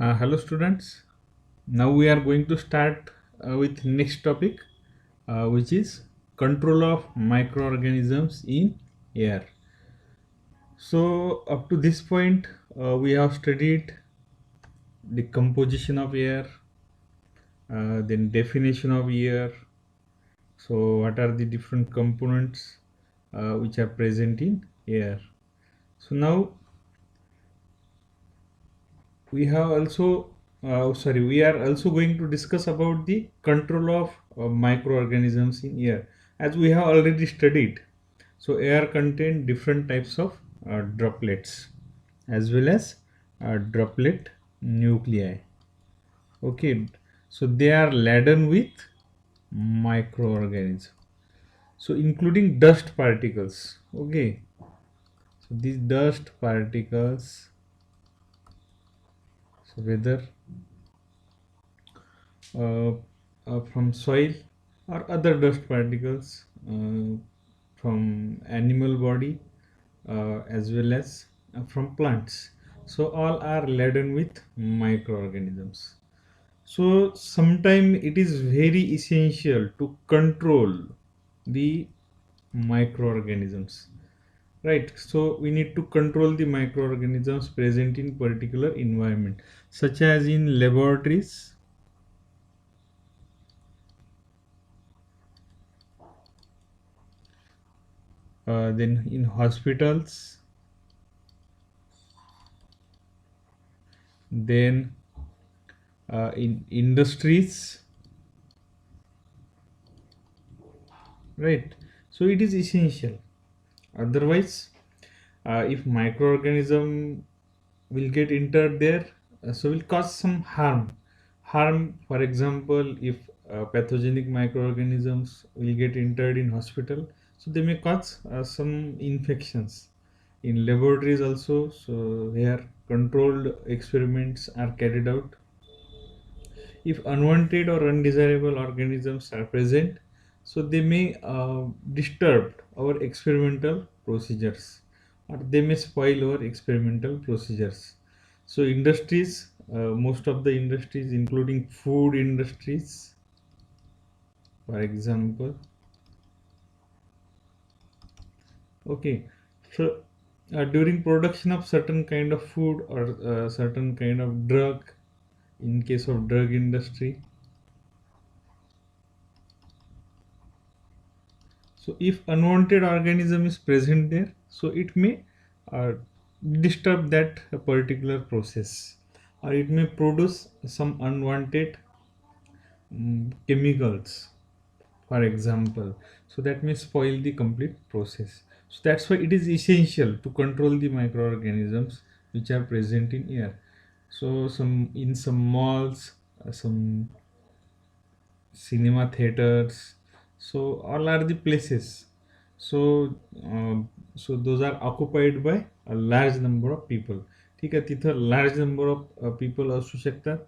Hello students. Now we are going to start with next topic, which is control of microorganisms in air. So up to this point, we have studied the composition of air, then definition of air. So what are the different components which are present in air? So now we are also going to discuss about the control of microorganisms in air, as we have already studied. So air contain different types of droplets as well as droplet nuclei. Okay, so they are laden with microorganisms, so including dust particles. Okay, so these dust particles, so whether uh, from soil or other dust particles from animal body as well as from plants. So all are laden with microorganisms. So sometimes it is very essential to control the microorganisms, right? So we need to control the microorganisms present in particular environment, such as in laboratories, then in hospitals, then in industries, right? So it is essential. Otherwise, if microorganism will get entered there, so will cause some harm. For example, if pathogenic microorganisms will get entered in hospital, so they may cause some infections. In laboratories also, so where controlled experiments are carried out, if unwanted or undesirable organisms are present, so they may disturb our experimental procedures, or they may spoil our experimental procedures. So industries, most of the industries including food industries, for example. Okay, so during production of certain kind of food or certain kind of drug, in case of drug industry, so if unwanted organism is present there, so it may uh, disturb that particular process, or it may produce some unwanted chemicals, for example. So that may spoil the complete process. So that's why it is essential to control the microorganisms which are present in air. So some malls, some cinema theaters, so all are the places. So so those are occupied by a large number of people. ठीक आहे, तिथं large number of people असू शकतात.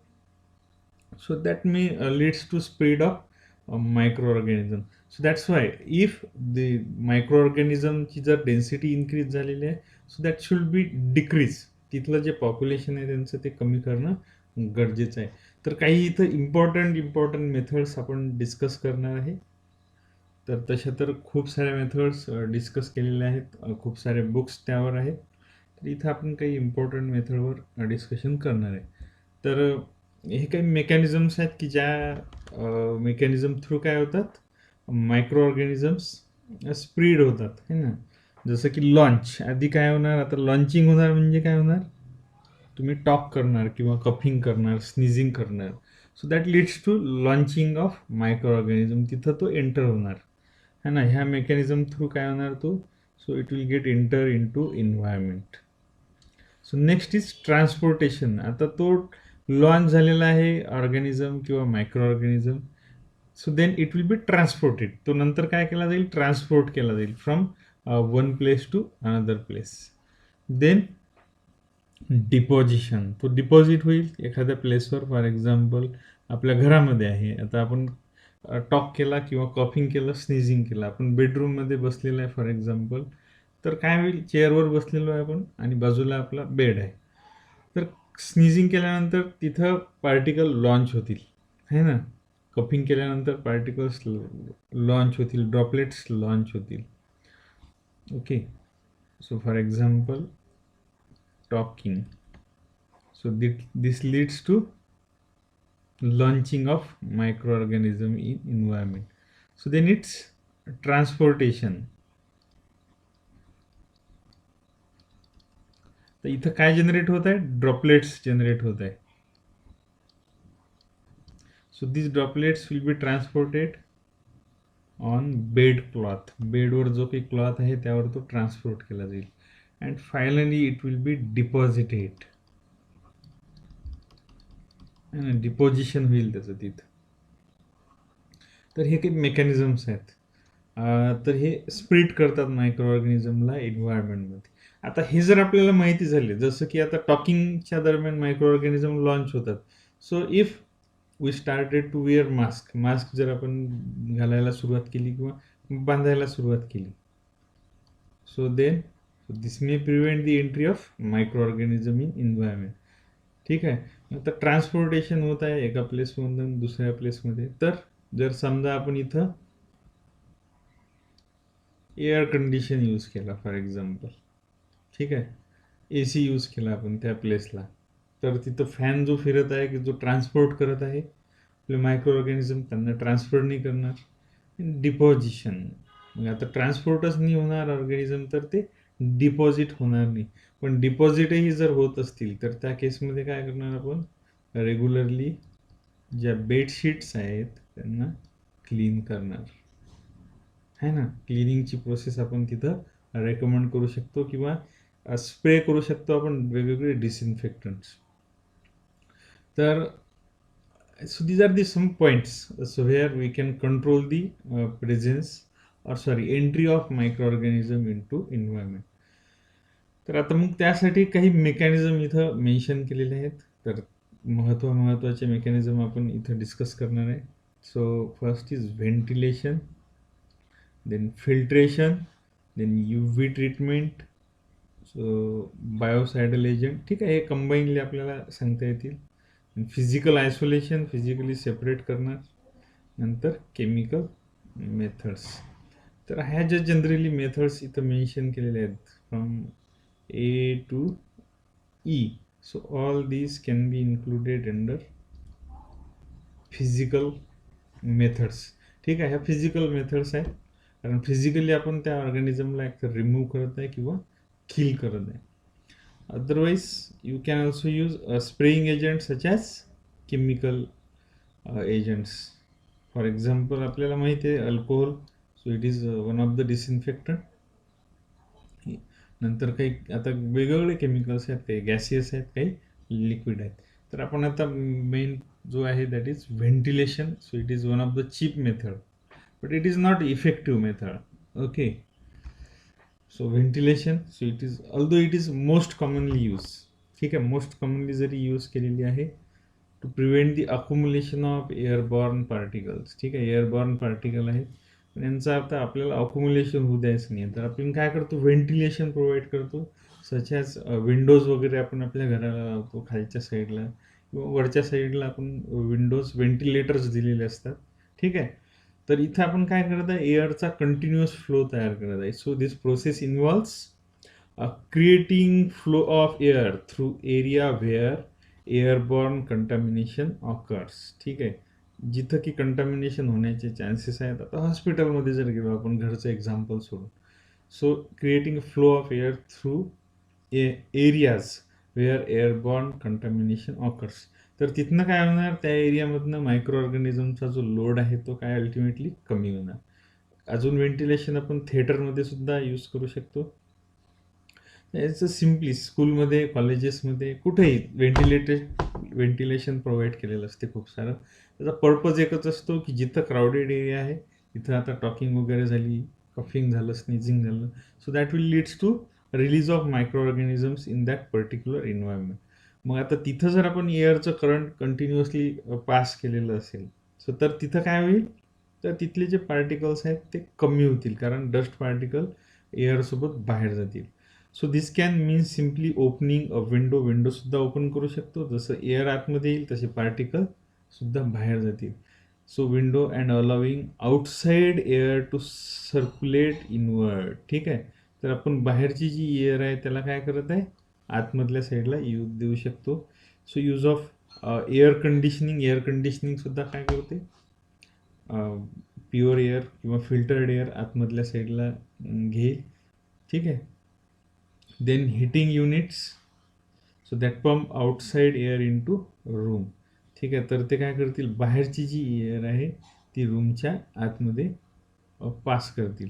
So that may leads to spread of microorganism. So that's why if the microorganism ची जर density increase झालेली आहे, so that should be decrease. तिथलं जे पॉप्युलेशन आहे त्यांचं ते कमी करणं गरजेचं आहे. तर काही इथं इम्पॉर्टंट मेथड्स आपण डिस्कस करणार आहे. तर तशा तर खूप साऱ्या मेथड्स डिस्कस केलेल्या आहेत, खूप सारे बुक्स त्यावर आहेत. तर इथं आपण काही इम्पॉर्टंट मेथडवर डिस्कशन करणार आहे. तर हे काही मेकॅनिझम्स आहेत की ज्या मेकॅनिझम थ्रू काय होतात, मायक्रो ऑर्गॅनिझम्स स्प्रीड होतात, है ना. जसं की लॉन्च, आधी काय होणार, आता लॉन्चिंग होणार म्हणजे काय होणार, तुम्ही टॉक करणार किंवा कफिंग करणार, स्नीझिंग करणार. So that leads to launching of micro organism, तिथं तो एंटर होणार, है ना. ह्या मेकॅनिझम थ्रू काय होणार तो, so it will get enter in to environment. So next is transportation. आता तो लॉन्च झालेला आहे ऑर्गॅनिझम किंवा micro organism, so then it will be transported. तो नंतर काय केला जाईल, ट्रान्सपोर्ट केला जाईल from one place to another place. Then deposition, तो डिपॉझिट होईल एखाद्या प्लेसवर. फॉर एक्झाम्पल आपल्या घरामध्ये आहे, आता आपण टॉक केला किंवा कॉफिंग केलं, स्नीझिंग केलं, आपण बेडरूममध्ये बसलेलं आहे फॉर एक्झाम्पल. तर काय होईल, चेअरवर बसलेलो आहे आपण आणि बाजूला आपला बेड आहे. तर स्नीजिंग केल्यानंतर तिथं पार्टिकल लॉन्च होतील, है ना. कफिंग केल्यानंतर पार्टिकल्स लॉन्च होतील, ड्रॉपलेट्स लॉन्च होतील. Okay. So for example talking. So this leads to launching of microorganism in environment. So then it's transportation. तर इथं काय जनरेट होत आहे, ड्रॉपलेट्स जनरेट होत आहे. So this droplets will be transported on bed cloth. बेडवर जो काही क्लॉथ आहे त्यावर तो ट्रान्सपोर्ट केला जाईल. And finally it will B deposited. Deposition होईल त्याचं तिथं. तर हे काही मेकॅनिझम्स आहेत. तर हे स्प्रेड करतात मायक्रो ऑर्गॅनिझमला एन्व्हायरमेंटमध्ये. आता हे जर आपल्याला माहिती झाले, जसं की आता टॉकिंगच्या दरम्यान मायक्रो ऑर्गॅनिझम लॉन्च होतात. So if we started to wear mask जर आपण घालायला सुरुवात केली किंवा बांधायला सुरुवात केली, so then this may prevent the entry of micro organism in environment. ठीक आहे. आता ट्रान्सपोर्टेशन होत आहे एका प्लेसमधून दुसऱ्या प्लेसमध्ये. तर जर समजा आपण इथं एअर कंडिशन यूज केला फॉर एक्झाम्पल, ठीक आहे, AC यूज केला आपण त्या प्लेसला, तर तिथं फॅन जो फिरत आहे की जो ट्रान्सपोर्ट करत आहे आपले मायक्रो ऑर्गॅनिझम, त्यांना ट्रान्सफर नाही करणार. डिपॉझिशन. मग आता ट्रान्सपोर्टच नाही होणार ऑर्गॅनिझम, तर ते डिपॉझिट होणार नाही. पण डिपॉझिटही जर होत असतील तर त्या केसमध्ये काय करणार आपण, रेग्युलरली ज्या बेडशीट्स आहेत त्यांना क्लीन करणार, है ना. क्लिनिंगची प्रोसेस आपण तिथं रेकमेंड करू शकतो किंवा स्प्रे करू शकतो आपण वेगवेगळे डिसइन्फेक्टंट्स. तर so these are the some points so where we can control the presence or sorry entry of microorganism into environment. तर आता मग त्यासाठी काही मेकॅनिझम इथं मेन्शन केलेले आहेत. तर महत्त्वाचे मेकॅनिझम आपण इथं डिस्कस करणार आहे. So first is ventilation, then filtration, then UV treatment, so biocidal agent. ठीक आहे, हे कंबाईनली आपल्याला सांगता येतील. फिजिकल आयसोलेशन, फिजिकली सेपरेट करणार. नंतर केमिकल मेथड्स. तर ह्या ज्या जनरली मेथड्स इथं मेन्शन केलेल्या आहेत from A to E. So all these can be included under physical methods. ठीक आहे, ह्या फिजिकल मेथड्स आहेत कारण फिजिकली आपण त्या ऑर्गॅनिझमला एक तर रिमूव्ह करत आहे किंवा किल करत आहे. Otherwise, you can also use spraying agents such as chemical agents. For example, आपल्याला माहिती आहे alcohol, so it is one of the disinfectant. नंतर काही आता वेगवेगळे केमिकल्स आहेत, काही गॅसियस आहेत, काही लिक्विड आहेत. तर आपण आता मेन जो आहे that is ventilation. So it is one of the cheap method but it is not effective method. Okay. So ventilation, so it is although it is most commonly use. ठीक आहे, most commonly जरी use केलेली आहे to prevent the accumulation of airborne particles. ठीक आहे, airborne particle आहेत पण यांचा अर्थ आपल्याला अक्युमुलेशन होऊ द्यायचं नाही. तर आपण काय करतो, व्हेंटिलेशन प्रोव्हाइड करतो. सच ॲज विंडोज वगैरे आपण आपल्या घराला लावतो खालच्या साईडला किंवा वरच्या साईडला आपण विंडोज व्हेंटिलेटर्स दिलेले असतात. ठीक आहे. तर इथं आपण काय करत आहे, एअरचा कंटिन्युअस फ्लो तयार करत आहे. So this process involves creating flow of air through area where airborne contamination occurs. ठीक आहे, जिथं की कंटॅमिनेशन होण्याचे चान्सेस आहेत. आता हॉस्पिटलमध्ये जर गेलो आपण, घरचं एक्झाम्पल सोडून, so creating flow of air through areas where airborne contamination occurs. तर तिथनं काय होणार, त्या एरियामधनं मायक्रो ऑर्गॅनिझमचा जो लोड आहे तो काय अल्टिमेटली कमी होणार. अजून व्हेंटिलेशन आपण थिएटरमध्ये सुद्धा यूज करू शकतो. याचं सिम्पली स्कूलमध्ये, कॉलेजेसमध्ये, कुठेही व्हेंटिलेशन प्रोव्हाइड केलेलं असते खूप सारं. त्याचा पर्पज एकच असतो की जिथं क्राऊडेड एरिया आहे तिथं आता टॉकिंग वगैरे झाली, कफिंग झालं, स्नीजिंग झालं, so that will leads to release of micro organisms in that particular environment. मग आता तिथं जर आपण एअरचं करंट कंटिन्युअसली पास केलेलं असेल, सो तर तिथं काय होईल, तर तिथले जे पार्टिकल्स आहेत ते कमी होतील कारण डस्ट पार्टिकल एअरसोबत बाहेर जातील. So this can mean simply opening a window सुद्धा ओपन करू शकतो. जसं एअर आतमध्ये येईल तसे पार्टिकल सुद्धा बाहेर जातील. So window and allowing outside air to circulate inward. ठीक आहे. तर आपण बाहेरची जी एअर आहे त्याला काय करत आहे, आतमधल्या साईडला यूज देऊ शकतो. So use of air conditioning सुद्धा काय करते, प्युअर एअर किंवा फिल्टर्ड एअर आतमधल्या साईडला घेईल. ठीक आहे. Then heating units, so that pump outside air into room. ठीक आहे. तर ते काय करतील, बाहेरची जी एअर आहे ती रूमच्या आतमध्ये पास करतील.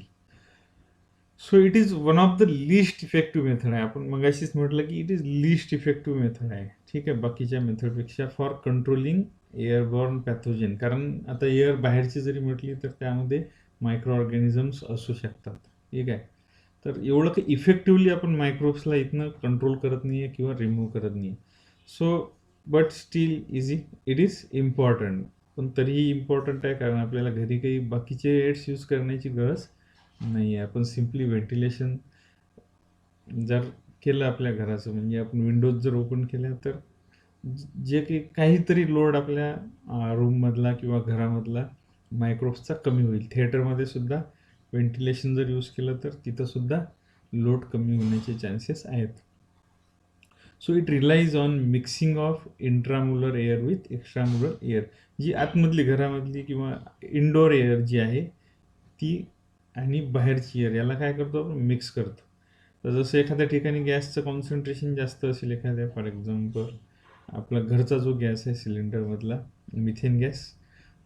So it is one of the list effective method आहे. आपण मगाशीच म्हटलं की it is list effective method आहे. ठीक आहे, बाकीच्या मेथडपेक्षा फॉर कंट्रोलिंग एअरबॉर्न पॅथोजन. कारण आता एअर बाहेरची जरी म्हटली तर त्यामध्ये मायक्रो ऑर्गॅनिझम्स असू शकतात. ठीक आहे. तर एवढं काही इफेक्टिव्हली आपण मायक्रोब्सला इथनं कंट्रोल करत नाही आहे किंवा रिमूव्ह करत नाही आहे. So but still it is important. पण तरीही इम्पॉर्टंट आहे, कारण आपल्याला घरी काही बाकीचे एड्स यूज करण्याची गरज नाही आहे. आपण सिम्पली व्हेंटिलेशन जर केलं आपल्या घराचं, म्हणजे आपण विंडोज जर ओपन केल्या तर जे की काहीतरी लोड आपल्या रूममधला किंवा घरामधला मायक्रोब्सचा कमी होईल. थिएटरमध्ये सुद्धा व्हेंटिलेशन जर यूज केलं तर तिथं सुद्धा लोड कमी होण्याचे चान्सेस आहेत. So it relies on mixing of intramural air with extramural air. जी आतमधली घरामधली किंवा इंडोर एअर जी आहे ती आणि बाहेरची एअर याला काय करतो आपण, मिक्स करतो. तर जसं एखाद्या ठिकाणी गॅसचं कॉन्सन्ट्रेशन जास्त असेल, एखाद्या फॉर एक्झाम्पल आपला घरचा जो गॅस आहे सिलेंडरमधला मिथेन गॅस,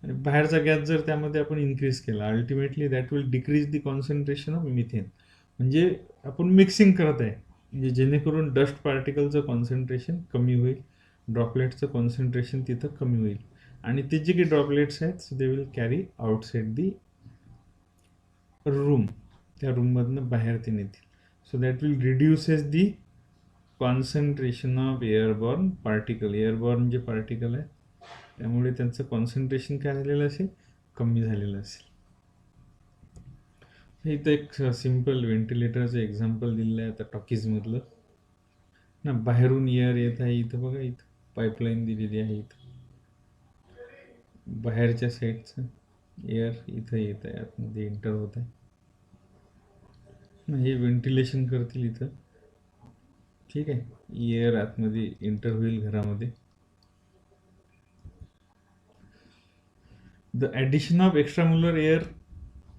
आणि बाहेरचा गॅस जर त्यामध्ये आपण इन्क्रीज केला, ultimately that will decrease the concentration of methane. म्हणजे आपण मिक्सिंग करत आहे, म्हणजे जेणेकरून डस्ट पार्टिकलचं कॉन्सन्ट्रेशन कमी होईल, ड्रॉपलेट्सचं कॉन्सन्ट्रेशन तिथं कमी होईल, आणि ते जे काही ड्रॉपलेट्स आहेत they will carry outside the room. त्या रूममधनं बाहेर ते नेतील. So that will reduces the concentration of airborne particle. Airborne जे पार्टिकल आहे त्यामुळे त्यांचं कॉन्सन्ट्रेशन काय झालेलं असेल, कमी झालेलं असेल. इथं एक सिम्पल व्हेंटिलेटरचं एक्झाम्पल दिलेलं आहे आता टॉकीजमधलं ना. बाहेरून एअर येत आहे, इथं बघा, इथं पाईपलाईन दिलेली आहे, इथं बाहेरच्या साईडचं एअर इथं येत आहे, आतमध्ये एंटर होत आहे. हे व्हेंटिलेशन करतील इथं. ठीक आहे. एअर आतमध्ये एंटर होईल घरामध्ये. The addition of extramural air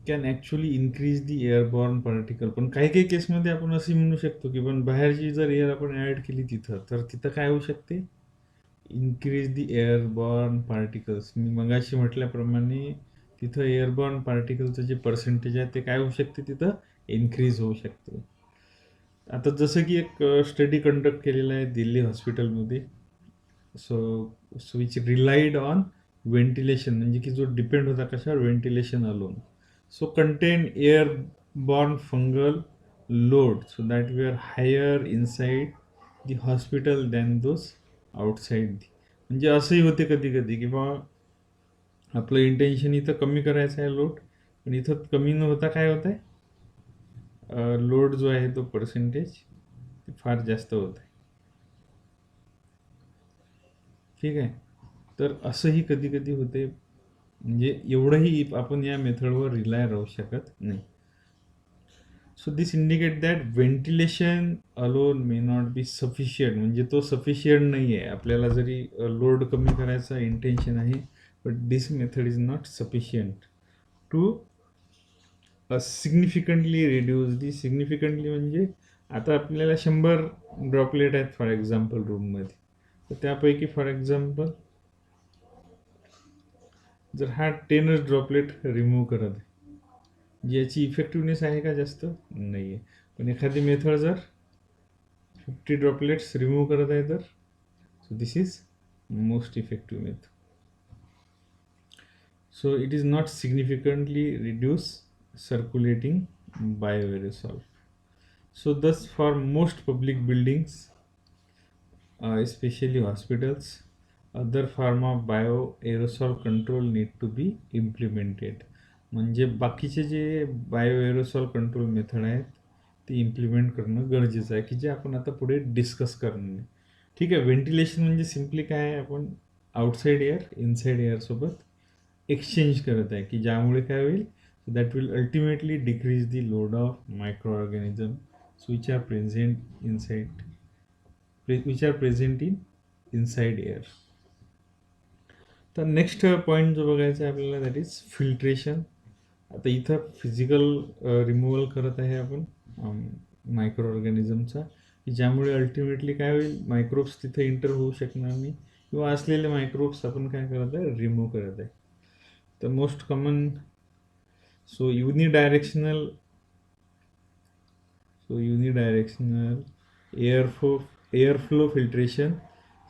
can actually increase the airborne particle. पण काही काही केसमध्ये आपण असे म्हणू शकतो की पण बाहेरची जर एअर आपण ॲड केली तिथं, तर तिथं काय होऊ शकते, इन्क्रीज दी एअरबॉर्न पार्टिकल्स. मी मगाशी म्हटल्याप्रमाणे तिथं एअरबॉर्न पार्टिकलचं जे पर्सेंटेज आहे ते काय होऊ शकते, तिथं इन्क्रीज होऊ शकते. आता जसं की एक स्टडी कंडक्ट केलेला आहे दिल्ली हॉस्पिटलमध्ये. So which relied on ventilation, म्हणजे की जो डिपेंड होता कशावर, ventilation alone. So contain airborne fungal load, so that we are higher inside the hospital than those outside the. म्हणजे असंही होते कधी कधी की बा आपलं इंटेन्शन इथं कमी करायचं आहे लोड, पण इथं कमी न होता काय होत आहे, लोड जो आहे तो पर्सेंटेज फार जास्त होत आहे. ठीक आहे. तर असंही कधी कधी होते, म्हणजे एवढंही आपण या मेथडवर रिलाय राहू शकत नाही. So this indicate that ventilation alone may not be sufficient. म्हणजे तो सफिशियंट नाही आहे. आपल्याला जरी लोड कमी करायचा इंटेन्शन आहे, but this method is not sufficient to significantly reduce the. Significantly म्हणजे आता आपल्याला 100 ड्रॉपलेट आहेत फॉर एक्झाम्पल रूममध्ये, तर त्यापैकी फॉर एक्झाम्पल जर हा 10च ड्रॉपलेट रिमूव्ह करत आहे, ज्याची इफेक्टिव्हनेस आहे का, जास्त नाही आहे. पण एखादी मेथड जर 50 ड्रॉपलेट्स रिमूव्ह करत आहे तर so this is most effective method. So it is not significantly reduce circulating bioaerosol. So thus for most public buildings, especially hospitals, other form of bioaerosol control need to be implemented. म्हणजे बाकीचे जे बायोएरोसॉल control method आहेत ते implement करणं गरजेचं आहे, की जे आपण आता पुढे डिस्कस करणार आहे. ठीक आहे. व्हेंटिलेशन म्हणजे सिम्पली काय आहे, आपण आउटसाइड एअर इनसाइड एअरसोबत एक्सचेंज करत आहे, की ज्यामुळे काय होईल, so that will ultimately decrease the load of micro organism which are present inside which are present in inside air. तर नेक्स्ट पॉईंट जो बघायचा आहे आपल्याला, दॅट इज फिल्ट्रेशन. आता इथं फिजिकल रिमूव्हल करत आहे आपण मायक्रो ऑर्गॅनिझमचा, की ज्यामुळे अल्टिमेटली काय होईल, मायक्रोब्स तिथे इंटर होऊ शकणार नाही, किंवा असलेले मायक्रोब्स आपण काय करत आहे, रिमूव्ह करत आहे. तर most common unidirectional air flow filtration.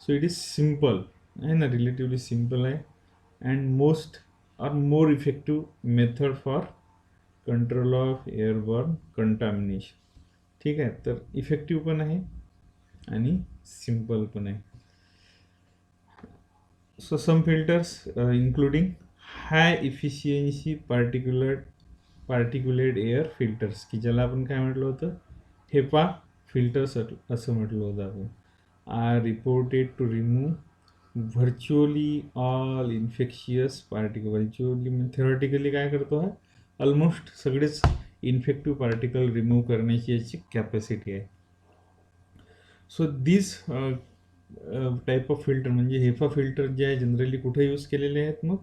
So it is simple आहे ना, रिलेटिवली सिम्पल आहे, and most are more effective method for control of airborne contamination. ठीक आहे. तर इफेक्टिव्ह पण आहे आणि सिम्पल पण आहे. सो सम फिल्टर्स इन्क्लुडिंग हाय इफिशियन्सी पार्टिक्युलेट एअर फिल्टर्स, की ज्याला आपण काय म्हटलं होतं, हेपा फिल्टर्स असं म्हटलं होतं आपण, are reported to remove virtually all infectious particle. Virtually theoretically काय करतो हा, ऑलमोस्ट सगळेच इन्फेक्टिव्ह पार्टिकल रिमूव्ह करण्याची याची कॅपॅसिटी आहे. So this type of filter म्हणजे हेफा फिल्टर जे आहे, जनरली कुठे यूज केलेले आहेत, मग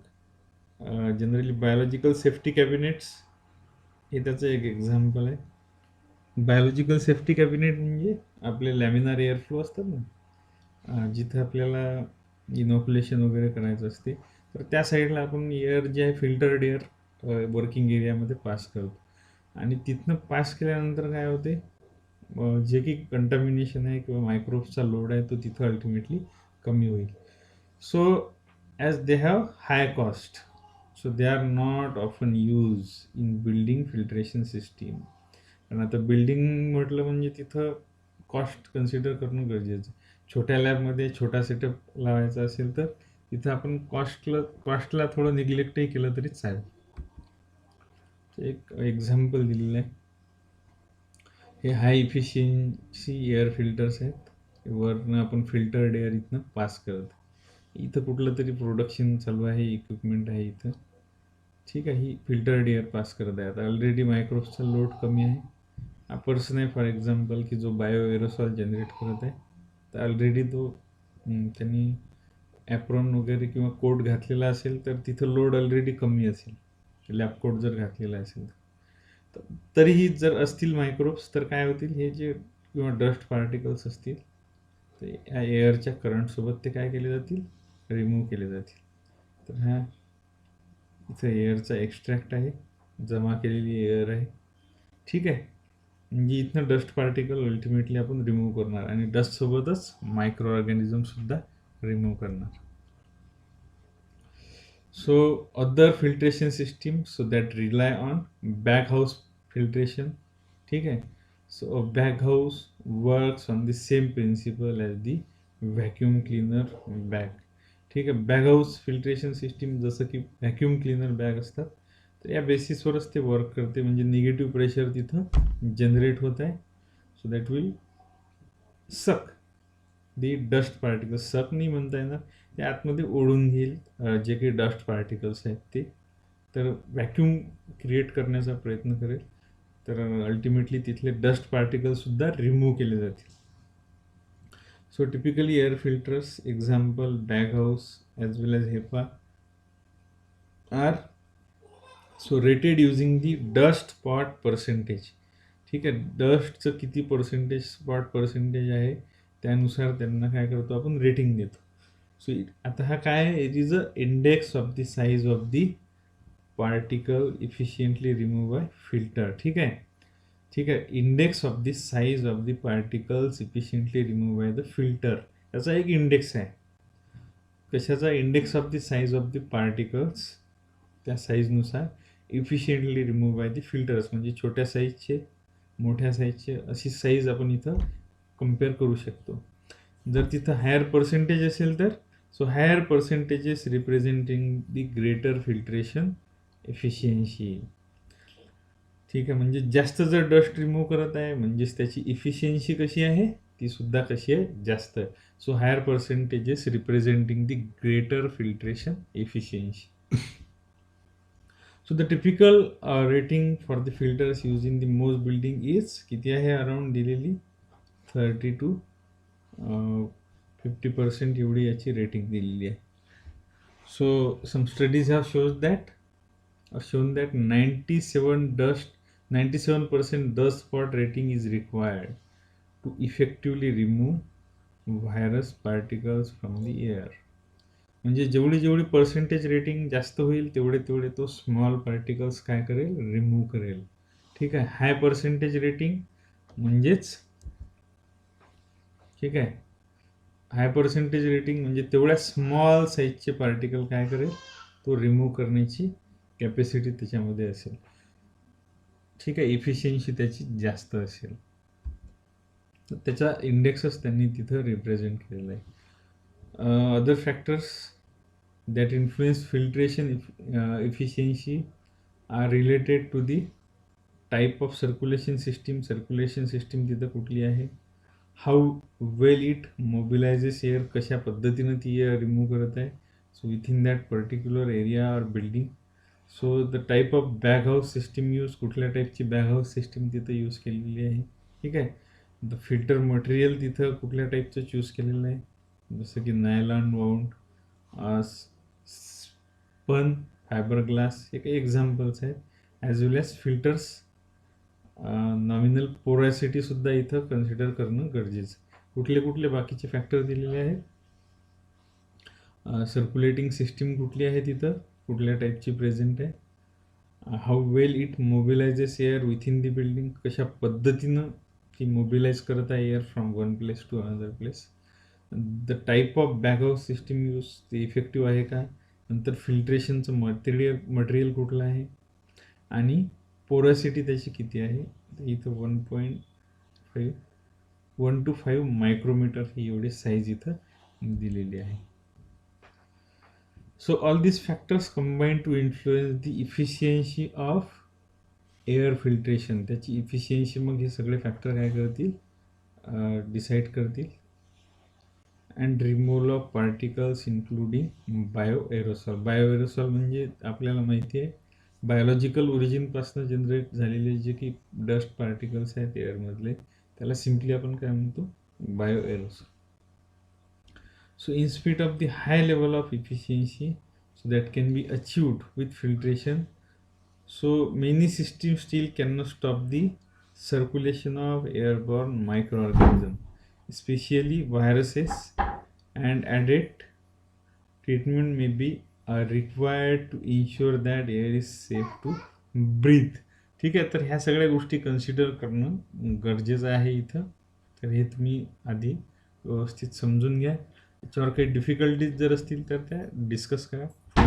जनरली बायोलॉजिकल सेफ्टी कॅबिनेट्स हे त्याचं एक एक्झाम्पल आहे. बायोलॉजिकल सेफ्टी कॅबिनेट म्हणजे आपले लॅमिनार एअर फ्लो असतात ना, जिथं आपल्याला इनॉक्युलेशन वगैरे करायचं असते, तर त्या साईडला आपण एअर जे आहे फिल्टर्ड एअर वर्किंग एरियामध्ये पास करतो, आणि तिथनं पास केल्यानंतर काय होते, जे की कंटामिनेशन आहे किंवा मायक्रोब्सचा लोड आहे तो तिथं अल्टिमेटली कमी होईल. So as they have high cost, so they are not often use in building filtration system. कारण आता बिल्डिंग म्हटलं म्हणजे तिथं कॉस्ट कन्सिडर करणं गरजेचं आहे. छोट्या लॅबमध्ये छोटा सेटअप लावायचा असेल तर तिथं आपण कॉस्टला थोडं निग्लेक्टही केलं तरी चालेल. एक एक्झाम्पल दिलेलं आहे. हे हाय इफिशियन्सी एअर फिल्टर्स आहेत, वरनं आपण फिल्टर्ड एअर इथनं पास करत. इथं कुठलं तरी प्रोडक्शन चालू आहे, इक्विपमेंट आहे इथं. ठीक आहे. ही फिल्टर्ड एअर पास करत आहे. आता ऑलरेडी मायक्रोब्सचा लोड कमी आहे. हा पर्सन आहे फॉर एक्झाम्पल, की जो बायो एरोसॉल जनरेट करत आहे, तर ऑलरेडी तो त्यांनी ॲप्रॉन वगैरे किंवा कोट घातलेला असेल तर तिथं लोड ऑलरेडी कमी असेल, लॅब कोट जर घातलेला असेल तर. तरीही जर असतील मायक्रोब्स तर काय होतील, हे जे किंवा डस्ट पार्टिकल्स असतील तर या एअरच्या करंटसोबत ते काय केले जातील, रिमूव्ह केले जातील. तर ह्या इथं एअरचा एक्स्ट्रॅक्ट आहे, जमा केलेली एअर आहे. ठीक आहे. म्हणजे इथनं डस्ट पार्टिकल अल्टिमेटली आपण रिमूव्ह करणार, आणि डस्टसोबतच मायक्रो ऑर्गॅनिझमसुद्धा रिमूव्ह करणार. So other filtration system so that rely on bag house filtration. ठीक आहे. So bag house works on the same principle as the vacuum cleaner bag. ठीक आहे. बॅग हाऊस फिल्ट्रेशन सिस्टीम जसं की व्हॅक्यूम क्लीनर बॅग असतात, तर या बेसिसवरच ते वर्क करते. म्हणजे निगेटिव्ह प्रेशर तिथं जनरेट होत आहे, सो दॅट विल सक दी डस्ट पार्टिकल्स. सक नाही म्हणता येणार, ते आतमध्ये ओढून घेईल जे काही डस्ट पार्टिकल्स आहेत ते, तर व्हॅक्यूम क्रिएट करण्याचा प्रयत्न करेल. तर अल्टिमेटली तिथले डस्ट पार्टिकल्ससुद्धा रिमूव्ह केले जातील. So typically air filters example bag house as well as HEPA are so rated using the dust spot percentage. ठीक आहे. डस्टचं किती पर्सेंटेज स्पॉट पर्सेंटेज आहे त्यानुसार त्यांना काय करतो आपण, रेटिंग देतो. सो आता हा काय आहे, it is a index of the size of the particle efficiently remove by filter. ठीक आहे. ठीक आहे. Index of the size of the particles efficiently remove by the filter, याचा एक इंडेक्स आहे. कशाचा, index of the size of the particles, त्या साईजनुसार efficiently remove by the filters. म्हणजे छोट्या साईजचे, मोठ्या साईजचे, अशी साईज आपण इथं कम्पेअर करू शकतो. जर तिथं हायर पर्सेंटेज असेल तर so higher percentages representing the greater filtration efficiency. ठीक आहे. म्हणजे जास्त जर डस्ट रिमूव्ह करत आहे म्हणजेच त्याची इफिशियन्सी कशी आहे, ती सुद्धा कशी आहे, जास्त आहे. So higher percentages representing the greater filtration efficiency. So the typical rating for the filters use in the most building is किती आहे अराउंड दिलेली 30 to 50% एवढी याची रेटिंग दिलेली आहे. So some studies have shown that 97% dust spot rating is required to effectively remove virus particles from the air. म्हणजे जेवढी percentage rating जास्त होईल तेवढे तो स्मॉल पार्टिकल्स काय करेल, रिमूव्ह करेल. ठीक आहे. हाय पर्सेंटेज रेटिंग म्हणजेच ठीक आहे, हाय पर्सेंटेज रेटिंग म्हणजे तेवढ्या स्मॉल साईजचे पार्टिकल काय करेल, तो रिमूव्ह करण्याची कॅपॅसिटी त्याच्यामध्ये असेल. ठीक आहे. इफिशियन्सी त्याची जास्त असेल. तर त्याचा इंडेक्सच त्यांनी तिथं रिप्रेझेंट केलेला आहे. Other factors that influence filtration efficiency are related to the type of circulation system तिथं कुठली आहे, how well it mobilizes air, कशा पद्धतीनं ती एअर रिमूव्ह करत आहे, so within that particular area और building. So the type of bag house system use, कुठल्या टाईपची बॅग हाऊस सिस्टीम तिथं यूज केलेली आहे. ठीक आहे. द फिल्टर मटेरियल तिथं कुठल्या टाईपचं चूज केलेलं आहे, जसं की nylon wound, spun, fibre glass, हे काही एक्झाम्पल्स आहेत. As well as filters nominal porosity सुद्धा इथं कन्सिडर करणं गरजेचं. कुठले बाकीचे फॅक्टर दिलेले आहेत, सर्क्युलेटिंग सिस्टीम कुठली आहे तिथं, कुठल्या टाईपची प्रेझेंट आहे, how well it mobilizes air within the building, कशा पद्धतीनं ती मोबिलाइज करत आहे air from one place to another place, the type of bag house system use, ते इफेक्टिव्ह आहे का, नंतर फिल्ट्रेशनचं मटेरियल कुठलं आहे, आणि पोरॅसिटी त्याची किती आहे. इथं 1 to 5 मायक्रोमीटर ही एवढी साईज इथं दिलेली आहे. So all this factors combine to influence the efficiency of air filtration. त्याची इफिशियन्सी मग हे सगळे फॅक्टर काय करतील, डिसाईड करतील. And removal of particles including bioaerosol. Bioaerosol म्हणजे आपल्याला माहिती आहे बायोलॉजिकल ओरिजिनपासून जनरेट झालेले जे की डस्ट पार्टिकल्स आहेत एअरमधले, त्याला सिम्पली आपण काय म्हणतो, बायोएरोसॉल. So in spite of the high level of efficiency so that can be achieved with filtration, so many systems still cannot stop the circulation of airborne microorganisms, especially viruses, and added treatment may be required to ensure that air is safe to breathe. ठीक आहे. तर ह्या सगळ्या गोष्टी consider करणं गरजेचं आहे इथं. तर हे तुम्ही आधी व्यवस्थित समजून घ्या. याच्यावर काही डिफिकल्टीज जर असतील तर त्या डिस्कस करा.